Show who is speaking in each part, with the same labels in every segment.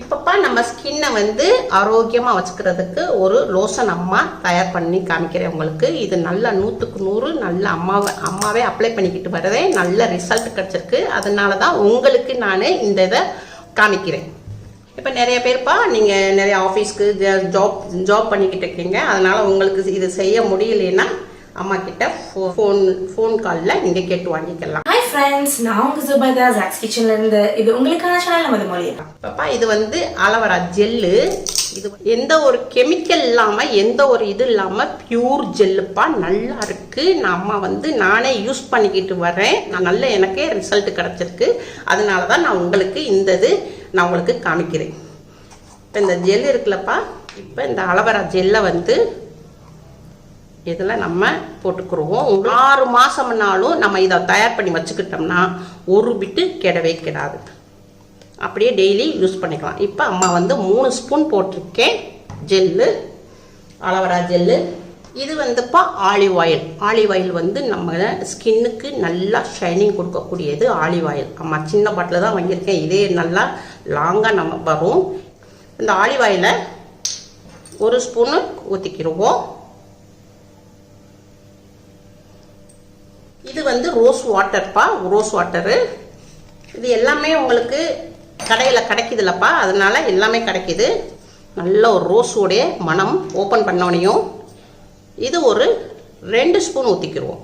Speaker 1: இப்பப்பா நம்ம ஸ்கின்னை வந்து ஆரோக்கியமாக வச்சுக்கிறதுக்கு ஒரு லோஷன் அம்மா தயார் பண்ணி காமிக்கிறேன் உங்களுக்கு. இது நல்லா 100க்கு 100 நல்ல அம்மாவே அப்ளை பண்ணிக்கிட்டு வரதே நல்ல ரிசல்ட் கிடச்சிருக்கு. அதனால தான் உங்களுக்கு நான் இந்த இதை காமிக்கிறேன். இப்போ நிறைய பேர்ப்பா நீங்கள் நிறைய ஆஃபீஸ்க்கு ஜாப் பண்ணிக்கிட்டு இருக்கீங்க. அதனால் உங்களுக்கு இது செய்ய முடியலைன்னா அம்மா கிட்ட ஃபோன் காலில் நீங்கள் கேட்டு வாங்கிக்கலாம்.
Speaker 2: ஹாய் ஃப்ரெண்ட்ஸ், நான் உங்கள் சுபதா ஜாக்ஸ் கிச்சன்ல இருந்து. இது உங்களுக்கான சேனல் மதுமொழி.
Speaker 1: பாப்பா இது வந்து அலோவேரா ஜெல்லு. இது எந்த ஒரு கெமிக்கல் இல்லாமல் எந்த ஒரு இது இல்லாமல் பியூர் ஜெல்லுப்பா. நல்லா இருக்கு. அம்மா வந்து நானே யூஸ் பண்ணிக்கிட்டு வரேன். நல்ல எனக்கே ரிசல்ட் கிடச்சிருக்கு. அதனால தான் நான் உங்களுக்கு இந்த இது நான் உங்களுக்கு காமிக்கிறேன். இப்போ இந்த ஜெல் இருக்குல்லப்பா, இப்போ இந்த அலோவேரா ஜெல்லை வந்து இதில் நம்ம போட்டுக்குருவோம். 6 மாதம்னாலும் நம்ம இதை தயார் பண்ணி வச்சுக்கிட்டோம்னா ஒரு பிட்டு கெடவே கெடாது. அப்படியே டெய்லி யூஸ் பண்ணிக்கலாம். இப்போ அம்மா வந்து 3 ஸ்பூன் போட்டிருக்கேன் ஜெல்லு, அலோவேரா ஜெல்லு. இது வந்துப்பா ஆலிவ் ஆயில். ஆலிவ் ஆயில் வந்து நம்ம ஸ்கின்னுக்கு நல்லா ஷைனிங் கொடுக்கக்கூடியது ஆலிவ் ஆயில். அம்மா சின்ன பாட்டில் தான் வாங்கியிருக்கேன். இதே நல்லா லாங்காக நம்ம வரும். இந்த ஆலிவ் ஆயிலை 1 ஸ்பூனு ஊற்றிக்கிடுவோம். இது வந்து ரோஸ் வாட்டர்ப்பா, ரோஸ் வாட்டரு. இது எல்லாமே உங்களுக்கு கடையில் கிடைக்குதுல்லப்பா, அதனால எல்லாமே கிடைக்குது. நல்ல ஒரு ரோஸோடைய மனம். ஓப்பன் பண்ணோனையும் இது ஒரு 2 ஸ்பூன் ஊற்றிக்கிடுவோம்.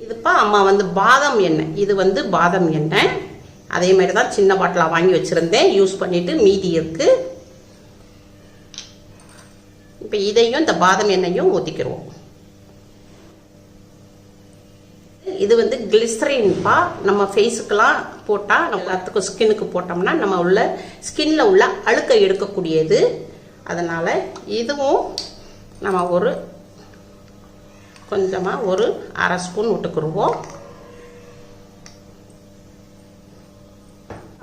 Speaker 1: இதுப்பா அம்மா வந்து பாதாம் எண்ணெய். இது வந்து பாதாம் எண்ணெய். அதே மாதிரி தான் சின்ன பாட்டிலாக வாங்கி வச்சுருந்தேன். யூஸ் பண்ணிவிட்டு மீதி இருக்குது. இப்போ இதையும் இந்த பாதாம் எண்ணெயும் ஊற்றிக்கிடுவோம். இது வந்து கிளிசரின்ப்பா. நம்ம ஃபேஸுக்கெல்லாம் போட்டால் நம்ம எல்லாத்துக்கும் ஸ்கின்னுக்கு போட்டோம்னா நம்ம உள்ள ஸ்கின்ல உள்ள அழுக்கை எடுக்கக்கூடியது. அதனால் இதுவும் நம்ம கொஞ்சமாக ஒரு 1/2 ஸ்பூன் விட்டுக்கிடுவோம்.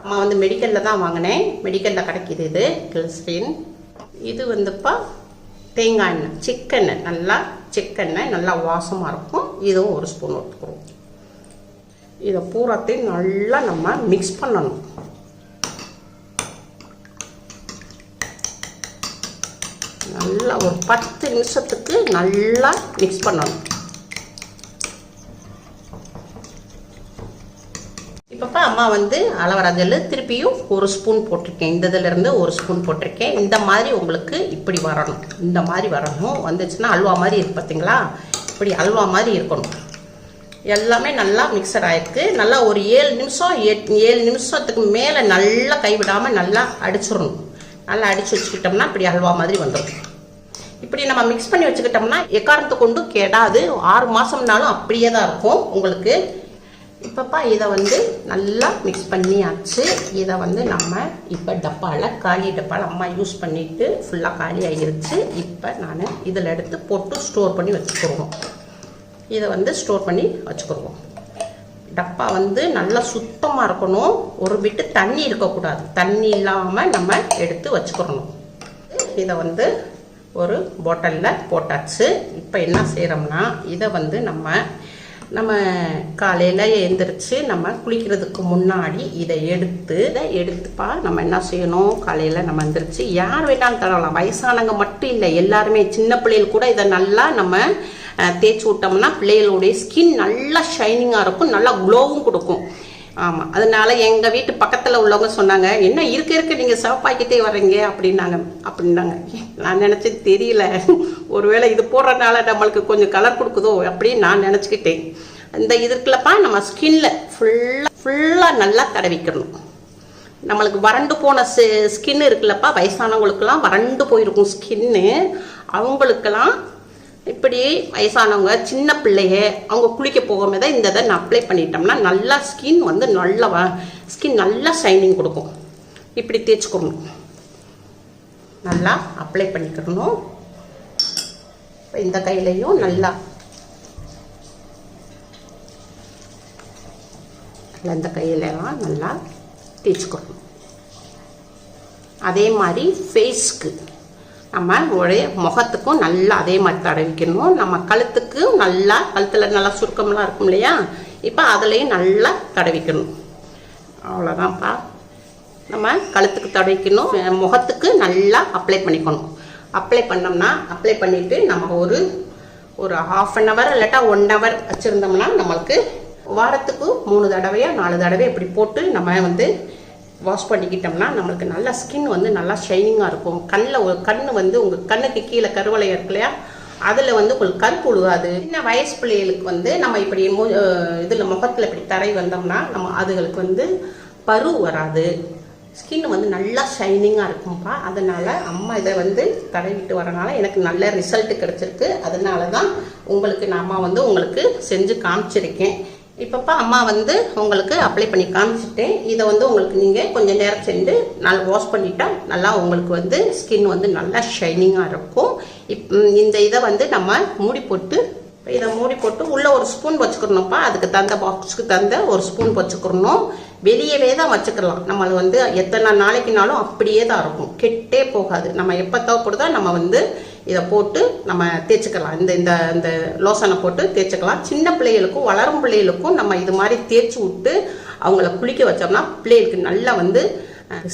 Speaker 1: அம்மா வந்து மெடிக்கலில் தான் வாங்கினேன். மெடிக்கலில் கிடைக்கிது இது கிளிசரின். இது வந்துப்பா தேங்காய் எண்ணெய், சிக்கெண்ணெய். நல்லா சிக்கெண்ணெய் நல்லா வாசமாக இருக்கும். இதுவும் 1 ஸ்பூன் ஊற்றுக்குறோம். இதை பூராத்தையும் நல்லா நம்ம மிக்ஸ் பண்ணணும். நல்லா ஒரு 10 நிமிஷத்துக்கு நல்லா மிக்ஸ் பண்ணணும். இப்பப்பா அம்மா வந்து அலோவேரா ஜெல்லு திருப்பியும் 1 ஸ்பூன் போட்டிருக்கேன். இந்த இதிலேருந்து 1 ஸ்பூன் போட்டிருக்கேன். இந்த மாதிரி உங்களுக்கு இப்படி வரணும். இந்த மாதிரி வரணும். வந்துச்சுன்னா அல்வா மாதிரி இருக்கு பார்த்தீங்களா? இப்படி அல்வா மாதிரி இருக்கணும். எல்லாமே நல்லா மிக்சட் ஆகிருக்கு. நல்லா ஒரு 7 நிமிஷத்துக்கு மேலே நல்லா கைவிடாமல் நல்லா அடிச்சிடணும். நல்லா அடித்து வச்சுக்கிட்டோம்னா இப்படி அல்வா மாதிரி வந்துடும். இப்படி நம்ம மிக்ஸ் பண்ணி வச்சுக்கிட்டோம்னா எக்காரணத்தை கொண்டு கெடாது. 6 மாதம்னாலும் அப்படியே தான் இருக்கும் உங்களுக்கு. இப்பப்பா இதை வந்து நல்லா மிக்ஸ் பண்ணியாச்சு. இதை வந்து நம்ம இப்போ டப்பாவில் காலி டப்பாவில் அம்மா யூஸ் பண்ணிவிட்டு ஃபுல்லாக காலி ஆகிருச்சு. இப்போ நான் இதில் எடுத்து போட்டு ஸ்டோர் பண்ணி வச்சுக்கிடுவோம். இதை வந்து ஸ்டோர் பண்ணி வச்சுக்கிடுவோம். டப்பா வந்து நல்லா சுத்தமாக இருக்கணும். ஒரு பிட்டு தண்ணி இருக்கக்கூடாது. தண்ணி இல்லாமல் நம்ம எடுத்து வச்சுக்கிடணும். இதை வந்து ஒரு பாட்டிலில் போட்டாச்சு. இப்போ என்ன செய்கிறோம்னா இதை வந்து நம்ம காலையில் எழுந்திரிச்சு நம்ம குளிக்கிறதுக்கு முன்னாடி இதை எடுத்துப்பா நம்ம என்ன செய்யணும், காலையில் நம்ம எழுந்திரிச்சு யார் வேணாலும் தரலாம். வயசானவங்க மட்டும் இல்லை, எல்லாருமே சின்ன பிள்ளைகள் கூட இதை நல்லா நம்ம தேய்ச்சி விட்டோம்னா பிள்ளைகளுடைய ஸ்கின் நல்லா ஷைனிங்காக இருக்கும். நல்லா க்ளோவும் கொடுக்கும். ஆமாம், அதனால எங்கள் வீட்டு பக்கத்தில் உள்ளவங்க சொன்னாங்க, என்ன இருக்க நீங்கள் சிவப்பாக்கிட்டே வர்றீங்க அப்படின்னாங்க. நான் நினச்சது தெரியல, ஒருவேளை இது போடுறதுனால நம்மளுக்கு கொஞ்சம் கலர் கொடுக்குதோ அப்படின்னு நான் நினச்சிக்கிட்டேன். இந்த இதுக்குள்ளப்பா நம்ம ஸ்கின்ல ஃபுல்லாக நல்லா தடவிக்கணும். நம்மளுக்கு வறண்டு போன ஸ்கின் இருக்குல்லப்பா, வயசானவங்களுக்கெல்லாம் வறண்டு போயிருக்கும் ஸ்கின்னு. அவங்களுக்கெல்லாம் இப்படி வயசானவங்க சின்ன பிள்ளைய அவங்க குளிக்க போகாம தான் இந்த இதை நான் அப்ளை பண்ணிட்டோம்னா நல்லா ஸ்கின் வந்து நல்லா ஷைனிங் கொடுக்கும். இப்படி தேய்ச்சிக்கணும், நல்லா அப்ளை பண்ணிக்கணும். இந்த கையிலையும் நல்லா இந்த கையிலலாம் நல்லா தேய்ச்சிக்கணும். அதே மாதிரி ஃபேஸ்க்கு நம்ம ஒரே முகத்துக்கும் நல்லா அதே மாதிரி தடவிக்கணும். நம்ம கழுத்துக்கு நல்லா கழுத்தில் நல்லா சுருக்கம்லாம் இருக்கும் இல்லையா, இப்போ அதுலேயும் நல்லா தடவிக்கணும். அவ்வளோதான்ப்பா. நம்ம கழுத்துக்கு தடவிக்கணும், முகத்துக்கு நல்லா அப்ளை பண்ணிக்கணும். அப்ளை பண்ணோம்னா அப்ளை பண்ணிவிட்டு நம்ம ஒரு 1/2 hour இல்லாட்டா 1 hour வச்சுருந்தோம்னா நம்மளுக்கு வாரத்துக்கு 3 தடவையா 4 தடவை இப்படி போட்டு நம்ம வந்து வாஷ் பண்ணிக்கிட்டோம்னா நம்மளுக்கு நல்லா ஸ்கின் வந்து நல்லா ஷைனிங்காக இருக்கும். கண்ணு வந்து உங்கள் கண்ணுக்கு கீழே கருவளையம் இருக்கு இல்லையா, அதில் வந்து உங்களுக்கு கருப்பு விழுகாது. சின்ன வயசு பிள்ளைகளுக்கு வந்து நம்ம இப்படி இதில் முகத்தில் இப்படி தரை வந்தோம்னா நம்ம அதுகளுக்கு வந்து பரு வராது, ஸ்கின் வந்து நல்லா ஷைனிங்காக இருக்கும்ப்பா. அதனால் அம்மா இதை வந்து தடவிட்டு வரனால எனக்கு நல்ல ரிசல்ட் கிடச்சிருக்கு. அதனால தான் உங்களுக்கு உங்களுக்கு செஞ்சு காமிச்சிருக்கேன். இப்போப்பா அம்மா வந்து உங்களுக்கு அப்ளை பண்ணி காமிச்சிட்டேன். இதை வந்து உங்களுக்கு நீங்கள் கொஞ்சம் நேரம் சென்று நல்லா வாஷ் பண்ணிட்டா நல்லா உங்களுக்கு வந்து ஸ்கின் வந்து நல்லா ஷைனிங்காக இருக்கும். இந்த இதை வந்து நம்ம மூடி போட்டு உள்ள 1 ஸ்பூன் வச்சுக்கணும்ப்பா. அதுக்கு தகுந்த பாக்ஸுக்கு தகுந்த 1 ஸ்பூன் வச்சுக்கணும். வெளியவே தான் வச்சுக்கலாம். நம்ம வந்து எத்தனை நாளைக்குனாலும் அப்படியே தான் இருக்கும், கெட்டே போகாது. நம்ம எப்போ தேவைப்படுதோ நம்ம வந்து இதை போட்டு நம்ம தேய்ச்சிக்கலாம். இந்த லோசனை போட்டு தேய்ச்சிக்கலாம். சின்ன பிள்ளைகளுக்கும் வளரும் பிள்ளைகளுக்கும் நம்ம இது மாதிரி தேய்ச்சி விட்டு அவங்கள குளிக்க வச்சோம்னா பிள்ளைகளுக்கு நல்லா வந்து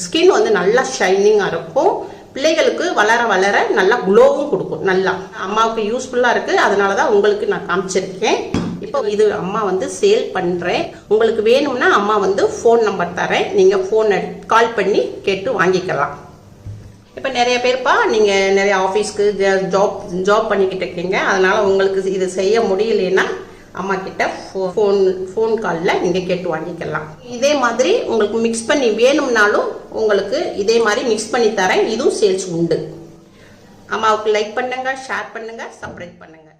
Speaker 1: ஸ்கின் வந்து நல்லா ஷைனிங்காக இருக்கும். பிள்ளைகளுக்கு வளர வளர நல்லா க்ளோவும் கொடுக்கும். நல்லா அம்மாவுக்கு யூஸ்ஃபுல்லாக இருக்குது. அதனால தான் உங்களுக்கு நான் காமிச்சிருக்கேன். இப்போ இது அம்மா வந்து சேல் பண்ணுறேன். உங்களுக்கு வேணும்னா அம்மா வந்து ஃபோன் நம்பர் தரேன், நீங்கள் கால் பண்ணி கேட்டு வாங்கிக்கலாம். இப்போ நிறைய பேர்ப்பா நீங்கள் நிறைய ஆஃபீஸ்க்கு ஜாப் பண்ணிக்கிட்டு இருக்கீங்க. அதனால் உங்களுக்கு இது செய்ய முடியலைன்னா அம்மா கிட்ட ஃபோன் காலில் நீங்கள் கேட்டு வாங்கிக்கலாம். இதே மாதிரி உங்களுக்கு மிக்ஸ் பண்ணி வேணும்னாலும் உங்களுக்கு இதே மாதிரி மிக்ஸ் பண்ணி தரேன். இதுவும் சேல்ஸ் உண்டு. அம்மாவுக்கு லைக் பண்ணுங்கள், ஷேர் பண்ணுங்கள், சப்ஸ்கிரைப் பண்ணுங்கள்.